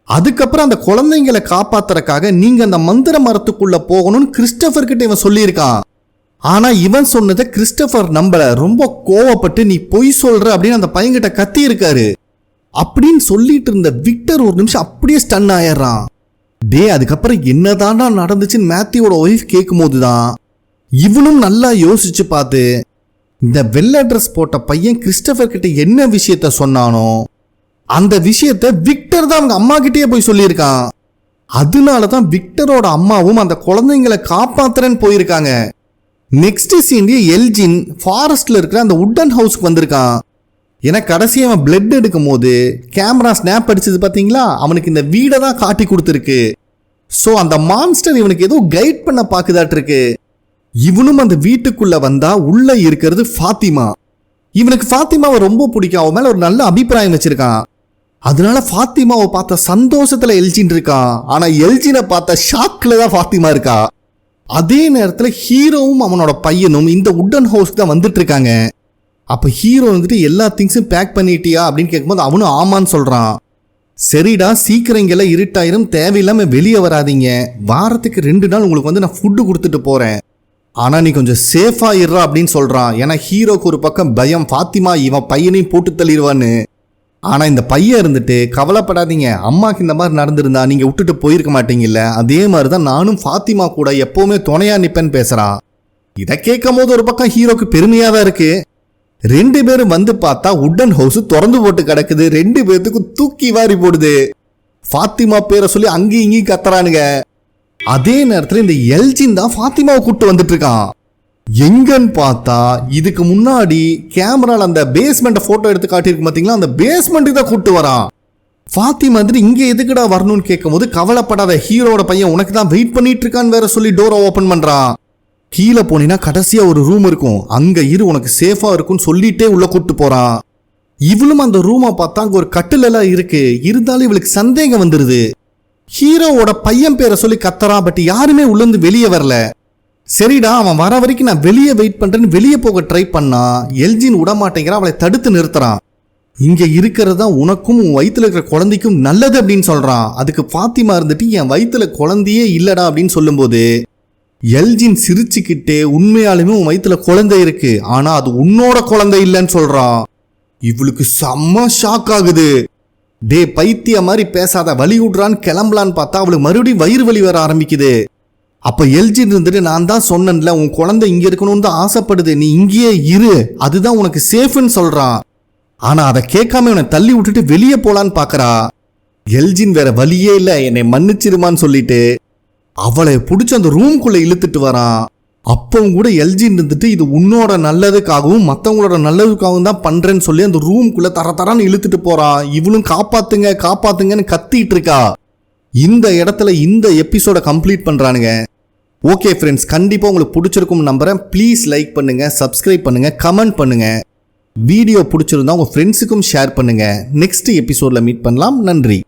அதுக்கப்புறம் அந்த குழந்தைங்களை காப்பாத்துறதுக்காக நீங்க அந்த மந்திர மரத்துக்குள்ள போகணும்னு கிறிஸ்டபர் கிட்ட இவன் சொல்லியிருக்கான். ஆனா இவன் சொன்னதை கிறிஸ்டபர் நம்பல, ரொம்ப கோவப்பட்டு நீ பொய் சொல்ற அப்படின்னு அந்த பையன்கிட்ட கத்தி இருக்காரு. அப்படின்னு சொல்லிட்டு இருந்த விக்டர் ஒரு நிமிஷம் அப்படியே ஸ்டன் ஆயிடுறான். டே அதுக்கப்புறம் என்னதானா நடந்துச்சுன்னு மேத்யூவோட ஒய்ஃப் கேட்கும் போதுதான் இவனும் நல்லா யோசிச்சு பார்த்து, இந்த வெள்ளை ட்ரெஸ் போட்ட பையன் கிறிஸ்டபர் கிட்ட என்ன விஷயத்த சொன்னானோ அந்த விஷயத்த விக்டர் தான் அவங்க அம்மா கிட்டே போய் சொல்லியிருக்கான். அதனாலதான் விக்டரோட அம்மாவும் அந்த குழந்தைங்களை காப்பாத்துறேன்னு போயிருக்காங்க. நெக்ஸ்ட் சீன்லயே எல்ஜின் ஃபாரஸ்ட்ல இருக்கிற அந்த உட்டன் ஹவுஸ்க்கு வந்திருக்கான். ஏன்னா கடைசி அவன் பிளட் எடுக்கும் போது கேமரா ஸ்னாப் அடிச்சது பாத்தீங்களா, அவனுக்கு இந்த வீடை தான் காட்டி கொடுத்துருக்கு. ஸோ அந்த மான்ஸ்டர் இவனுக்கு ஏதோ கைட் பண்ண பாக்குதாட்டு இருக்கு. இவனும் அந்த வீட்டுக்குள்ள வந்தா உள்ள இருக்கிறது ஃபாத்திமா. இவனுக்கு ஃபாத்திமாவை ரொம்ப பிடிக்கும், அவன் மேல ஒரு நல்ல அபிப்பிராயம் வச்சிருக்கான். அதனால ஃபாத்திமாவை பார்த்த சந்தோஷத்துல எல்ஜின் இருக்கான். ஆனா எல்ஜினை பார்த்த ஷாக்ல தான் ஃபாத்திமா இருக்கா. அதே நேரத்துல ஹீரோவும் அவனோட பையனும் இந்த உட்டன் ஹவுஸ்க்கு தான் வந்துட்டு இருக்காங்க. அப்ப ஹீரோ வந்துட்டு எல்லா திங்ஸும் பேக் பண்ணிட்டியா அப்படின்னு கேட்கும்போது அவனும் ஆமான்னு சொல்றான். சரிடா சீக்கிரம் இங்கெல்லாம் இருட்டாயிரும், தேவையில்லாம வெளியே வராதிங்க, வாரத்துக்கு 2 நாள் உங்களுக்கு வந்து நான் ஃபுட்டு கொடுத்துட்டு போறேன், ஆனா நீ கொஞ்சம் சேஃபா இருறா அப்படின்னு சொல்றான். ஏன்னா ஹீரோக்கு ஒரு பக்கம் பயம், ஃபாத்திமா இவன் பையனையும் போட்டு தள்ளிடுவான்னு. ஆனா இந்த பையன் இருந்துட்டு கவலைப்படாதீங்க, அம்மாக்கு இந்த மாதிரி நடந்திருந்தா நீங்க விட்டுட்டு போயிருக்க மாட்டீங்கல்ல, அதே மாதிரிதான் நானும் ஃபாத்திமா கூட எப்பவுமே துணையா நிப்பேன்னு பேசுறான். இதை கேட்கும் போது ஒரு பக்கம் ஹீரோக்கு பெருமையா தான் இருக்கு. 2 பேரும் வந்து பார்த்தா உட்டன் ஹவுஸ் திறந்து போட்டு கிடக்குது. 2 பேர்த்துக்கும் தூக்கி வாரி போடுது. ஃபாத்திமா பேரை சொல்லி அங்கேயும் இங்கேயும் கத்துறானுங்க. அதே நேரத்தில் இந்த எல்ஜின் தான் ஃபாத்திமாவை கூப்பிட்டு வந்துட்டு இருக்கான். எங்கன்னு பார்த்தா இதுக்கு முன்னாடி கேமரால அந்த பேஸ்மெண்ட்டை போட்டோ எடுத்து காட்டியிருக்கு பார்த்தீங்களா, அந்த பேஸ்மெண்ட்டுக்கு தான் கூப்பிட்டு வரான். ஃபாத்திமா வந்துட்டு இங்கே எதுக்குடா வரணும்னு கேட்கும் போது, கவலைப்படாத ஹீரோட பையன் உனக்கு தான் வெயிட் பண்ணிட்டு இருக்கான்னு வேற சொல்லி டோரை ஓப்பன் பண்றான். கீழே போனீங்கன்னா கடைசியா ஒரு ரூம் இருக்கும், அங்க இரு உனக்கு சேஃபா இருக்கும்னு சொல்லிட்டே உள்ள கூப்பிட்டு போறான். இவளும் அந்த ரூமை பார்த்தா அங்க ஒரு கட்டில் எல்லாம் இருக்கு. இருந்தாலும் இவளுக்கு சந்தேகம் வந்துருது. ஹீரோவோட பையன் பேரை சொல்லி கத்துறான். பட் யாருமே உள்ளேருந்து வெளியே வரல. சரிடா அவன் வர வரைக்கும் நான் வெளியே வெயிட் பண்றேன்னு வெளியே போக ட்ரை பண்ணா எல்ஜின் விட மாட்டேங்கிறான். அவளை தடுத்து நிறுத்துறான். இங்க இருக்கிறதா உனக்கும் உன் வயிற்றுல இருக்கிற குழந்தைக்கும் நல்லது அப்படின்னு சொல்றான். அதுக்கு ஃபாத்திமா இருந்துட்டு என் வயிற்றுல குழந்தையே இல்லடா அப்படின்னு சொல்லும்போது எல்ஜின் சிரிச்சுக்கிட்டே உண்மையாலுமே உன் வயிற்றுல குழந்தை இருக்கு, ஆனா அது உன்னோட குழந்தை இல்லைன்னு சொல்றான். இவளுக்கு செம்ம ஷாக் ஆகுது. டே பைத்திய மாதிரி பேசாத, வலி விடுறான்னு கிளம்பலான்னு பார்த்தா அவளுக்கு மறுபடியும் வயிறு வலி வர ஆரம்பிக்குது. அப்ப எல்ஜின் இருந்துட்டு நான் தான் சொன்னேன்ல உன் குழந்தை இங்க இருக்கணும்னு தான் ஆசைப்படுது, நீ இங்கேயே இரு, அதுதான் உனக்கு சேஃப்னு சொல்றான். ஆனா அதை கேட்காம இவனை தள்ளி விட்டுட்டு வெளியே போலான்னு பாக்குறா. எல்ஜின் வேற வழியே இல்ல என்னை மன்னிச்சிருமான்னு சொல்லிட்டு அவளை பிடிச்சி அந்த ரூம்குள்ள இழுத்துட்டு வரான். அப்பவும் கூட எல்ஜின் இருந்துட்டு இது உன்னோட நல்லதுக்காகவும் மற்றவங்களோட நல்லதுக்காகவும் தான் பண்றேன்னு சொல்லி அந்த ரூம்குள்ள தரன்னு இழுத்துட்டு போறான். இவளும் காப்பாத்துங்க காப்பாத்துங்கன்னு கத்திட்டு இருக்கா. இந்த இடத்துல இந்த எபிசோட கம்ப்ளீட் பண்றானுங்க. ஓகே ஃப்ரெண்ட்ஸ், கண்டிப்பா உங்களுக்கு பிடிச்சிருக்கும் நம்புறேன். ப்ளீஸ் லைக் பண்ணுங்க, சப்ஸ்கிரைப் பண்ணுங்க, கமெண்ட் பண்ணுங்க. வீடியோ பிடிச்சிருந்தா உங்க ஃப்ரெண்ட்ஸுக்கும் ஷேர் பண்ணுங்க. நெக்ஸ்ட் எபிசோட்ல மீட் பண்ணலாம். நன்றி.